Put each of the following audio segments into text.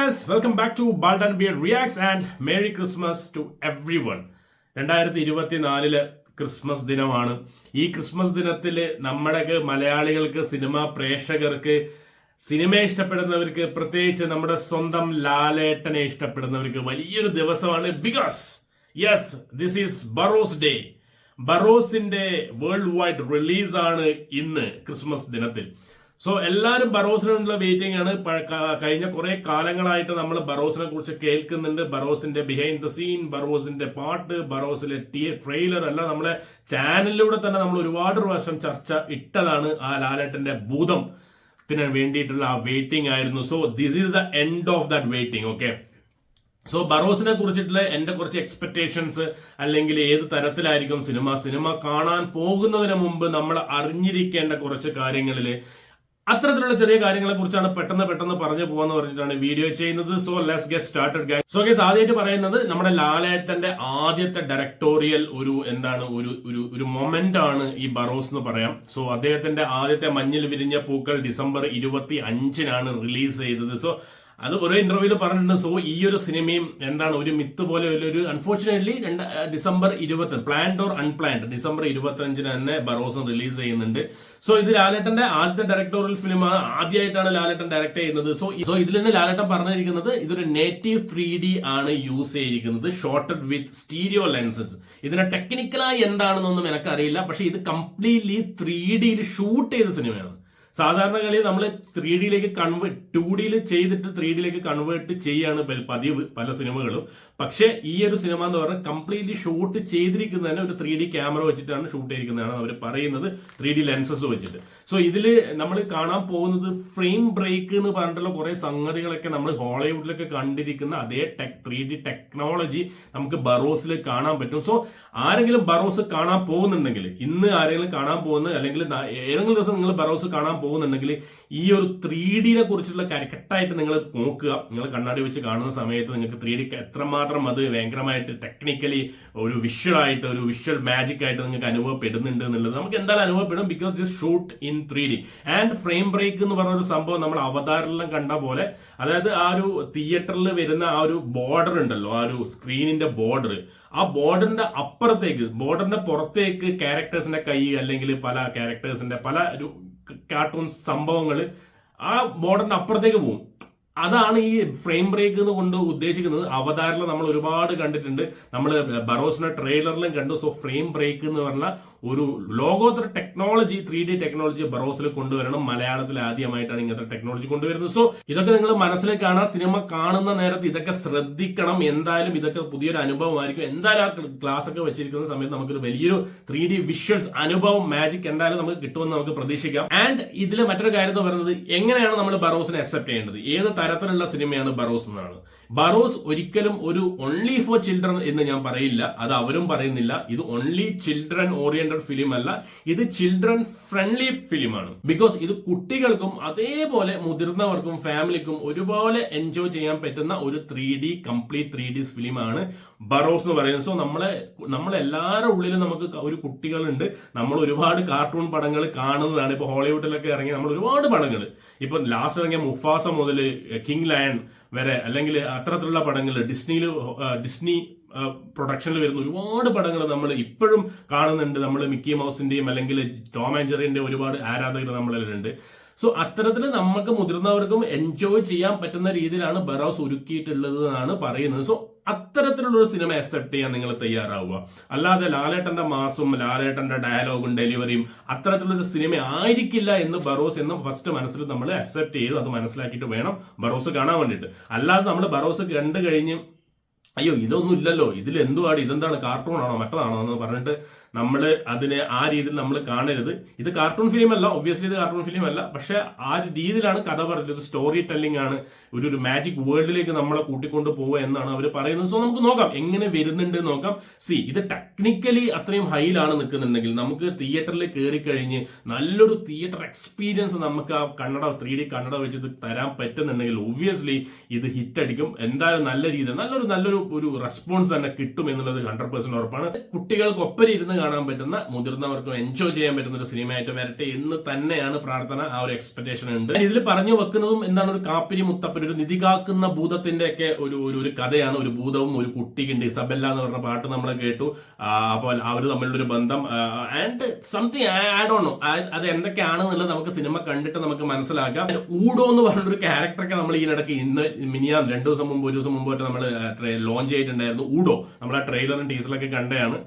guys, welcome back to Baltan Beard Reacts and Merry Christmas to everyone. 2024 Christmas ദിനമാണ്. ഈ Christmas ദിനത്തിൽ നമ്മുടെ മലയാളികൾക്ക്, സിനിമാ പ്രേക്ഷകർക്ക്, സിനിമ ഇഷ്ടപ്പെടുന്നവർക്ക്, പ്രത്യേകിച്ച് നമ്മുടെ സ്വന്തം ലാലേട്ടനെ ഇഷ്ടപ്പെടുന്നവർക്ക് വലിയൊരു ദിവസമാണ്. Because yes, this is Barroz day. ബറോസിന്റെ വേൾഡ് വൈഡ് റിലീസാണ് ഇന്ന് ക്രിസ്മസ് ദിനത്തിൽ. സോ എല്ലാവരും ബറോസിനുള്ള വെയിറ്റിംഗ് ആണ്. കഴിഞ്ഞ കുറെ കാലങ്ങളായിട്ട് നമ്മൾ ബറോസിനെ കുറിച്ച് കേൾക്കുന്നുണ്ട്. ബറോസിന്റെ ബിഹൈൻഡ് ദ സീൻ, ബറോസിന്റെ പാട്ട്, ബറോസിലെ ട്രെയിലർ എല്ലാം നമ്മളെ ചാനലിലൂടെ തന്നെ നമ്മൾ ഒരുപാട് വർഷം ചർച്ച ഇട്ടതാണ്. ആ ലാലേട്ടന്റെ ഭൂതത്തിന് വേണ്ടിയിട്ടുള്ള ആ വെയിറ്റിംഗ് ആയിരുന്നു. So this is the end of that waiting. Okay, so ബറോസിനെ കുറിച്ചിട്ടുള്ള എന്റെ കുറച്ച് എക്സ്പെക്ടേഷൻസ്, അല്ലെങ്കിൽ ഏത് തരത്തിലായിരിക്കും സിനിമ കാണാൻ പോകുന്നതിന് മുമ്പ് നമ്മൾ അറിഞ്ഞിരിക്കേണ്ട കുറച്ച് കാര്യങ്ങളിൽ, അത്തരത്തിലുള്ള ചെറിയ കാര്യങ്ങളെ കുറിച്ചാണ് പെട്ടെന്ന് പറഞ്ഞു പോകാന്ന് പറഞ്ഞിട്ടാണ് വീഡിയോ ചെയ്യുന്നത്. So let's get started guys. So guys, ആദ്യമായിട്ട് പറയുന്നത് നമ്മുടെ ലാലേട്ടന്റെ ആദ്യത്തെ ഡയറക്ടോറിയൽ ഒരു മൊമെന്റ് ആണ് ഈ ബറോസ് എന്ന് പറയാം. സോ അദ്ദേഹത്തിന്റെ ആദ്യത്തെ മഞ്ഞിൽ വിരിഞ്ഞ പൂക്കൾ December 25 റിലീസ് ചെയ്തത്. സോ അത് ഓരോ ഇന്റർവ്യൂല് പറഞ്ഞിട്ടുണ്ട്. സോ ഈ ഒരു സിനിമയും ഒരു മിത്ത് പോലെ ഒരു unfortunately December 20 planned or unplanned December 25 തന്നെ ബറോസ് റിലീസ് ചെയ്യുന്നുണ്ട്. സോ ഇത് ലാലേട്ടന്റെ ആദ്യത്തെ ഡയറക്ടോറിയൽ ഫിലിമാണ്. ആദ്യമായിട്ടാണ് ലാലേട്ടൻ ഡയറക്ട് ചെയ്യുന്നത്. സോ ഇതിൽ തന്നെ ലാലേട്ടൻ പറഞ്ഞിരിക്കുന്നത് ഇതൊരു നേറ്റീവ് 3D ആണ് യൂസ് ചെയ്തിരിക്കുന്നത്, ഷോട്ടഡ് വിത്ത് സ്റ്റീരിയോ ലെൻസസ്. ഇതിനെ ടെക്നിക്കലായി എന്താണെന്നൊന്നും എനിക്കറിയില്ല, പക്ഷെ ഇത് കംപ്ലീറ്റ്ലി 3Dയിൽ ഷൂട്ട് ചെയ്ത സിനിമയാണ്. സാധാരണ കളി നമ്മൾ 3Dയിലേക്ക് 2Dയിൽ ചെയ്തിട്ട് 3Dയിലേക്ക് കൺവേർട്ട് ചെയ്യാണ് പതിവ് പല സിനിമകളും. പക്ഷെ ഈ ഒരു സിനിമ എന്ന് പറഞ്ഞാൽ കംപ്ലീറ്റ്ലി ഷൂട്ട് ചെയ്തിരിക്കുന്നത് തന്നെ ഒരു 3D ക്യാമറ വെച്ചിട്ടാണ് ഷൂട്ട് ചെയ്തിരിക്കുന്നതാണ് അവർ പറയുന്നത്, 3D ലെൻസസ് വെച്ചിട്ട്. സോ ഇതില് നമ്മൾ കാണാൻ പോകുന്നത് ഫ്രെയിം ബ്രേക്ക് എന്ന് പറഞ്ഞിട്ടുള്ള കുറെ സംഗതികളൊക്കെ നമ്മൾ ഹോളിവുഡിലൊക്കെ കണ്ടിരിക്കുന്ന അതേ 3D ടെക്നോളജി നമുക്ക് ബറോസിൽ കാണാൻ പറ്റും. സോ ആരെങ്കിലും ബറോസ് കാണാൻ പോകുന്നുണ്ടെങ്കിൽ, ഇന്ന് ആരെങ്കിലും കാണാൻ പോകുന്നത്, അല്ലെങ്കിൽ ഏതെങ്കിലും ദിവസം നിങ്ങൾ ബറോസ് കാണാൻ പോകുന്നുണ്ടെങ്കിൽ ഈ ഒരു 3Dനെ കുറിച്ചുള്ള കറക്റ്റായിട്ട് നിങ്ങൾ നോക്കുക. നിങ്ങൾ കണ്ണാടി വെച്ച് കാണുന്ന സമയത്ത് നിങ്ങൾക്ക് 3D എത്രമാത്രം അത് ഭയങ്കരമായിട്ട് ടെക്നിക്കലി ഒരു വിഷ്വൽ മാജിക് ആയിട്ട് നിങ്ങൾക്ക് അനുഭവപ്പെടുന്നുണ്ട് എന്നുള്ളത് നമുക്ക് എന്തായാലും അനുഭവപ്പെടും. Because it shoot in 3D. And frame break എന്ന് പറഞ്ഞ ഒരു സംഭവം നമ്മൾ അവതാരെല്ലാം കണ്ട പോലെ, അതായത് ആ ഒരു തിയേറ്ററിൽ വരുന്ന ആ ഒരു ബോർഡർ ഉണ്ടല്ലോ, ആ ഒരു സ്ക്രീനിന്റെ ബോർഡർ, ആ ബോർഡറിന്റെ പുറത്തേക്ക് ക്യാരക്ടേഴ്സിന്റെ കൈ, അല്ലെങ്കിൽ പല ക്യാരക്ടേഴ്സിന്റെ പല ഒരു കാർട്ടൂൺ സംഭവങ്ങൾ ആ ബോർഡറിന്റെ അപ്പുറത്തേക്ക് പോകും. അതാണ് ഈ ഫ്രെയിം ബ്രേക്ക് എന്ന് കൊണ്ട് ഉദ്ദേശിക്കുന്നത്. അവതാരിൽ നമ്മൾ ഒരുപാട് കണ്ടിട്ടുണ്ട്, നമ്മൾ ബറോസിന്റെ ട്രെയിലറിലും കണ്ടു. സോ ഫ്രെയിം ബ്രേക്ക് എന്ന് പറഞ്ഞ ഒരു ലോകോത്തര ടെക്നോളജി, 3D ടെക്നോളജി ബറോസിൽ കൊണ്ടുവരണം. മലയാളത്തിൽ ആദ്യമായിട്ടാണ് ഇങ്ങനത്തെ ടെക്നോളജി കൊണ്ടുവരുന്നത്. സോ ഇതൊക്കെ നിങ്ങൾ മനസ്സിൽ കാണാൻ, സിനിമ കാണുന്ന നേരത്ത് ഇതൊക്കെ ശ്രദ്ധിക്കണം. എന്തായാലും ഇതൊക്കെ പുതിയൊരു അനുഭവമായിരിക്കും. എന്തായാലും ആ ക്ലാസ് ഒക്കെ വെച്ചിരിക്കുന്ന സമയത്ത് നമുക്കൊരു വലിയൊരു 3D വിഷ്വൽസ് അനുഭവം, മാജിക് എന്തായാലും നമുക്ക് കിട്ടുമെന്ന് നമുക്ക് പ്രതീക്ഷിക്കാം. ആൻഡ് ഇതിൽ മറ്റൊരു കാര്യം എന്ന് പറയുന്നത്, എങ്ങനെയാണ് നമ്മൾ ബറോസിനെ അക്സെപ്റ്റ് ചെയ്യേണ്ടത്, ഏത് തരത്തിലുള്ള സിനിമയാണ് ബറോസ് എന്നാണ്. ബറോസ് ഒരിക്കലും ഒരു ഓൺലി ഫോർ ചിൽഡ്രൻ എന്ന് ഞാൻ പറയില്ല, അത് അവരും പറയുന്നില്ല. ഇത് ഓൺലി ചിൽഡ്രൻ ഓറിയന്റഡ് ഫിലിം അല്ല, ഇത് ചിൽഡ്രൻ ഫ്രണ്ട്ലി ഫിലിമാണ്. ബിക്കോസ് ഇത് കുട്ടികൾക്കും അതേപോലെ മുതിർന്നവർക്കും ഫാമിലിക്കും ഒരുപോലെ എൻജോയ് ചെയ്യാൻ പറ്റുന്ന ഒരു കംപ്ലീറ്റ് 3D ഫിലിമാണ് ബറോസ് എന്ന് പറയുന്നത്. സോ നമ്മളെല്ലാവരുടെ ഉള്ളിലും നമുക്ക് ഒരു കുട്ടികളുണ്ട്. നമ്മൾ ഒരുപാട് കാർട്ടൂൺ പടങ്ങൾ കാണുന്നതാണ്. ഇപ്പൊ ഹോളിവുഡിലൊക്കെ ഇറങ്ങിയ നമ്മൾ ഒരുപാട് പടങ്ങൾ, ഇപ്പൊ ലാസ്റ്റ് ഇറങ്ങിയ മുഫാസ മുതൽ കിങ് ലയൺ വരെ, അല്ലെങ്കിൽ അത്തരത്തിലുള്ള പടങ്ങൾ ഡിസ്നി പ്രൊഡക്ഷനിൽ വരുന്ന ഒരുപാട് പടങ്ങൾ നമ്മൾ ഇപ്പോഴും കാണുന്നുണ്ട്. നമ്മൾ മിക്കി മൗസിന്റെയും അല്ലെങ്കിൽ ടോം ആൻഡ് ജെറിന്റെ ഒരുപാട് ആരാധകർ നമ്മളിലുണ്ട്. സോ അത്തരത്തിൽ നമുക്ക് മുതിർന്നവർക്കും എൻജോയ് ചെയ്യാൻ പറ്റുന്ന രീതിയിലാണ് ബറോസ് ഒരുക്കിയിട്ടുള്ളത് എന്നാണ് പറയുന്നത്. സോ അത്തരത്തിലുള്ള ഒരു സിനിമ അക്സെപ്റ്റ് ചെയ്യാൻ നിങ്ങൾ തയ്യാറാവുക. അല്ലാതെ ലാലേട്ടന്റെ മാസും ലാലേട്ടന്റെ ഡയലോഗും ഡെലിവറിയും അത്തരത്തിലൊരു സിനിമ ആയിരിക്കില്ല എന്ന് ബറോസ് എന്ന് ഫസ്റ്റ് മനസ്സിൽ നമ്മൾ അക്സെപ്റ്റ് ചെയ്ത് അത് മനസ്സിലാക്കിയിട്ട് വേണം ബറോസ് കാണാൻ വേണ്ടിയിട്ട്. അല്ലാതെ നമ്മൾ ബറോസ് കണ്ടു കഴിഞ്ഞ് അയ്യോ ഇതൊന്നും ഇല്ലല്ലോ, ഇതിൽ എന്തുവാണ്, ഇതെന്താണ്, കാർട്ടൂൺ ആണോ മറ്റതാണോ എന്ന് പറഞ്ഞിട്ട് നമ്മൾ അതിനെ ആ രീതിയിൽ നമ്മൾ കാണരുത്. ഇത് കാർട്ടൂൺ ഫിലിം അല്ല, ഒബ്വിയസ്ലി ഇത് കാർട്ടൂൺ ഫിലിം അല്ല, പക്ഷെ ആ രീതിയിലാണ് കഥ പറഞ്ഞത്. സ്റ്റോറി ടെല്ലിംഗ് ആണ്, ഒരു മാജിക് വേൾഡിലേക്ക് നമ്മളെ കൂട്ടിക്കൊണ്ട് പോവുക എന്നാണ് അവർ പറയുന്നത്. സോ നമുക്ക് നോക്കാം എങ്ങനെ വരുന്നുണ്ട് നോക്കാം. ഇത് ടെക്നിക്കലി അത്രയും ഹൈയിലാണ് നിൽക്കുന്നുണ്ടെങ്കിൽ, നമുക്ക് തിയേറ്ററിൽ കയറി കഴിഞ്ഞ് നല്ലൊരു തിയേറ്റർ എക്സ്പീരിയൻസ് നമുക്ക് ആ 3D കണ്ണട വെച്ചിട്ട് തരാൻ പറ്റുന്നുണ്ടെങ്കിൽ ഒബ്വിയസ്ലി ഇത് ഹിറ്റ് അടിക്കും. എന്തായാലും നല്ല രീതിയിൽ നല്ലൊരു ഒരു റെസ്പോൺസ് തന്നെ കിട്ടും എന്നുള്ളത് 100% ഉറപ്പാണ്. കുട്ടികൾക്ക് ഒപ്പം ഇരുന്ന് കാണാൻ പറ്റുന്ന, മുതിർന്നവർക്കും എൻജോയ് ചെയ്യാൻ പറ്റുന്ന ഒരു സിനിമയായിട്ട് വരട്ടെ എന്ന് തന്നെയാണ് പ്രാർത്ഥന. ആ ഒരു എക്സ്പെക്ടേഷൻ ഉണ്ട്. ഇതിൽ പറഞ്ഞു വെക്കുന്നതും എന്താണ്, ഒരു കാപ്പിരി മുത്തപ്പൻ, ഒരു നിധി കാക്കുന്ന ഭൂതത്തിന്റെ ഒക്കെ ഒരു കഥയാണ്. ഒരു ഭൂതവും ഒരു കുട്ടിക്കുണ്ട്, ഇസബെല്ല എന്ന് പറഞ്ഞ പാട്ട് നമ്മൾ കേട്ടു. അപ്പോൾ അവർ തമ്മിലുള്ള ഒരു ബന്ധം and something I don't know അത് എന്തൊക്കെയാണെന്നുള്ളത് നമുക്ക് സിനിമ കണ്ടിട്ട് നമുക്ക് മനസ്സിലാക്കാം. ഊഡോ എന്ന് പറഞ്ഞൊരു ക്യാരക്ടറൊക്കെ നമ്മൾ ഇതിനിടയ്ക്ക് ഇന്ന് മിനിയാൻ 2 ദിവസം മുമ്പ് 1 ദിവസം മുമ്പായിട്ട് നമ്മൾ ലോഞ്ച് ചെയ്തിട്ടുണ്ടായിരുന്നു. ഊഡോ നമ്മൾ ആ ട്രെയിലറും ടീസറൊക്കെ കണ്ടതാണ്.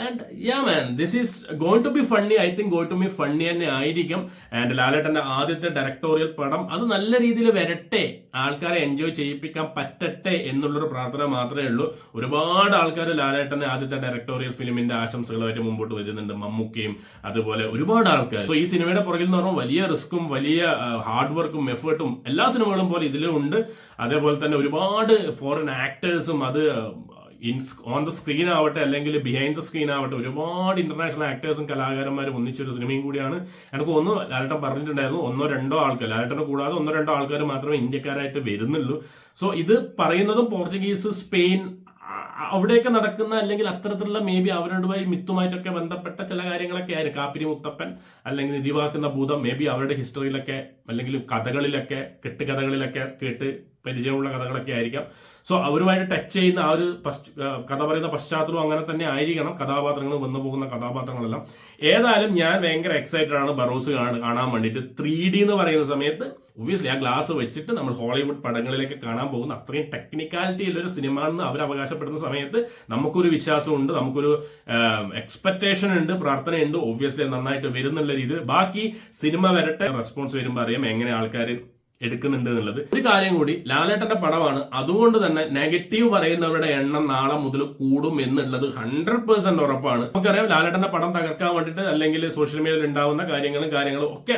And ya man, this is going to be funny. I think going to be funny തന്നെ ആയിരിക്കും. ആൻഡ് ലാലേട്ടന്റെ ആദ്യത്തെ ഡയറക്ടോറിയൽ പടം അത് നല്ല രീതിയിൽ വരട്ടെ, ആൾക്കാരെ എൻജോയ് ചെയ്യിപ്പിക്കാൻ പറ്റട്ടെ എന്നുള്ളൊരു പ്രാർത്ഥന മാത്രമേ ഉള്ളൂ. ഒരുപാട് ആൾക്കാർ ലാലേട്ടന്റെ ആദ്യത്തെ ഡയറക്ടോറിയൽ ഫിലിമിന്റെ ആശംസകളുമായിട്ട് മുമ്പോട്ട് വരുന്നുണ്ട്. മമ്മൂക്കയും അതുപോലെ ഒരുപാട് ആൾക്കാർ. സോ ഈ സിനിമയുടെ പുറകിൽ എന്ന് പറഞ്ഞാൽ വലിയ റിസ്ക്കും വലിയ ഹാർഡ് വർക്കും എഫേർട്ടും എല്ലാ സിനിമകളും പോലെ ഇതിലും ഉണ്ട്. അതേപോലെ തന്നെ ഒരുപാട് ഫോറിൻ ആക്ടേഴ്സും അത് ഓൺ ദ സ്ക്രീൻ ആവട്ടെ അല്ലെങ്കിൽ ബിഹൈൻഡ് ദ സ്ക്രീൻ ആവട്ടെ ഒരുപാട് ഇന്റർനാഷണൽ ആക്ടേഴ്സും കലാകാരന്മാരും ഒന്നിച്ചൊരു സിനിമയും കൂടിയാണ്. എനിക്ക് ഒന്ന് ലാലേട്ടൻ പറഞ്ഞിട്ടുണ്ടായിരുന്നു 1-2 ആൾക്കാർ, ലാലേട്ടനെ കൂടാതെ 1-2 ആൾക്കാർ മാത്രമേ ഇന്ത്യക്കാരായിട്ട് വരുന്നുള്ളൂ. സോ ഇത് പറയുന്നതും പോർച്ചുഗീസ്, സ്പെയിൻ അവിടെയൊക്കെ നടക്കുന്ന അല്ലെങ്കിൽ അത്തരത്തിലുള്ള മേ ബി അവരുമായി മിത്തുമായിട്ടൊക്കെ ബന്ധപ്പെട്ട ചില കാര്യങ്ങളൊക്കെ ആയിരിക്കും. കാപ്പിരി മുത്തപ്പൻ അല്ലെങ്കിൽ നിധിവാക്കുന്ന ഭൂതം മേ ബി അവരുടെ ഹിസ്റ്ററിയിലൊക്കെ അല്ലെങ്കിൽ കഥകളിലൊക്കെ കെട്ടുകഥകളിലൊക്കെ കേട്ട് പരിചയമുള്ള കഥകളൊക്കെ ആയിരിക്കാം. സോ അവരുമായിട്ട് ടച്ച് ചെയ്യുന്ന ആ ഒരു കഥ പറയുന്ന പശ്ചാത്തലവും അങ്ങനെ തന്നെ ആയിരിക്കണം. കഥാപാത്രങ്ങൾ വന്നു പോകുന്ന കഥാപാത്രങ്ങളെല്ലാം. ഏതായാലും ഞാൻ ഭയങ്കര എക്സൈറ്റഡ് ആണ് ബറോസ് കാണാൻ വേണ്ടിയിട്ട്. 3D എന്ന് പറയുന്ന സമയത്ത് ഒബ്വിയസ്ലി ആ ഗ്ലാസ് വെച്ചിട്ട് നമ്മൾ ഹോളിവുഡ് പടങ്ങളിലേക്ക് കാണാൻ പോകുന്ന അത്രയും ടെക്നിക്കാലിറ്റി ഉള്ളൊരു സിനിമ എന്ന് അവർ അവകാശപ്പെടുന്ന സമയത്ത് നമുക്കൊരു വിശ്വാസമുണ്ട്, നമുക്കൊരു എക്സ്പെക്ടേഷൻ ഉണ്ട്, പ്രാർത്ഥനയുണ്ട്. ഒബ്വിയസ്ലി നന്നായിട്ട് വരുന്നുള്ള രീതിയിൽ ബാക്കി സിനിമ വരട്ടെ, റെസ്പോൺസ് വരുമ്പോൾ അറിയാം എങ്ങനെ ആൾക്കാർ എടുക്കുന്നുണ്ട് എന്നുള്ളത്. ഒരു കാര്യം കൂടി, ലാലേട്ടന്റെ പടമാണ്, അതുകൊണ്ട് തന്നെ നെഗറ്റീവ് പറയുന്നവരുടെ എണ്ണം നാളെ മുതൽ കൂടും എന്നുള്ളത് 100% ഉറപ്പാണ്. നമുക്കറിയാം ലാലേട്ടന്റെ പടം തകർക്കാൻ വേണ്ടിയിട്ട് അല്ലെങ്കിൽ സോഷ്യൽ മീഡിയയിൽ ഉണ്ടാവുന്ന കാര്യങ്ങളും ഒക്കെ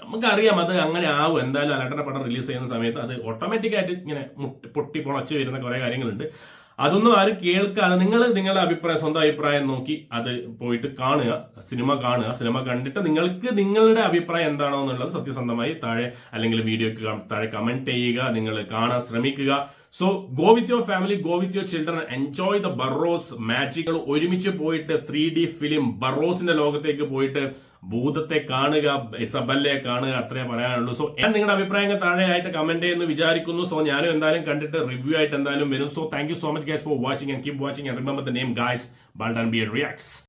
നമുക്കറിയാം. അത് അങ്ങനെ ആവും. എന്തായാലും ലാലേട്ടന്റെ പടം റിലീസ് ചെയ്യുന്ന സമയത്ത് അത് ഓട്ടോമാറ്റിക്കായിട്ട് ഇങ്ങനെ പൊട്ടി പൊളച്ച് വരുന്ന കുറെ കാര്യങ്ങളുണ്ട്. അതൊന്നും ആരും കേൾക്കാതെ നിങ്ങൾ നിങ്ങളുടെ അഭിപ്രായം, സ്വന്തം അഭിപ്രായം നോക്കി അത് പോയിട്ട് കാണുക, സിനിമ കണ്ടിട്ട് നിങ്ങൾക്ക് നിങ്ങളുടെ അഭിപ്രായം എന്താണോ എന്നുള്ളത് സത്യസന്ധമായി താഴെ അല്ലെങ്കിൽ വീഡിയോക്ക് താഴെ കമന്റ് ചെയ്യുക. നിങ്ങൾ കാണാൻ ശ്രമിക്കുക. So go with your family, go with your children, enjoy the Barroz magic. ഒരുമിച്ച് പോയിട്ട് 3D ഫിലിം ബറോസിന്റെ ലോകത്തേക്ക് പോയിട്ട് ഭൂതത്തെ കാണുക, ഇസബല്ലയെ കാണുക, അത്രേ പറയാനുള്ളൂ. സോ നിങ്ങളുടെ അഭിപ്രായങ്ങൾ താഴെയായിട്ട് കമന്റ് ചെയ്യുന്നു വിചാരിക്കുന്നു. സോ ഞാനും എന്തായാലും കണ്ടിട്ട് റിവ്യൂ ആയിട്ട് എന്തായാലും വരും. So thank you so much guys for watching and keep watching and remember the name guys, Bolton Beard reacts.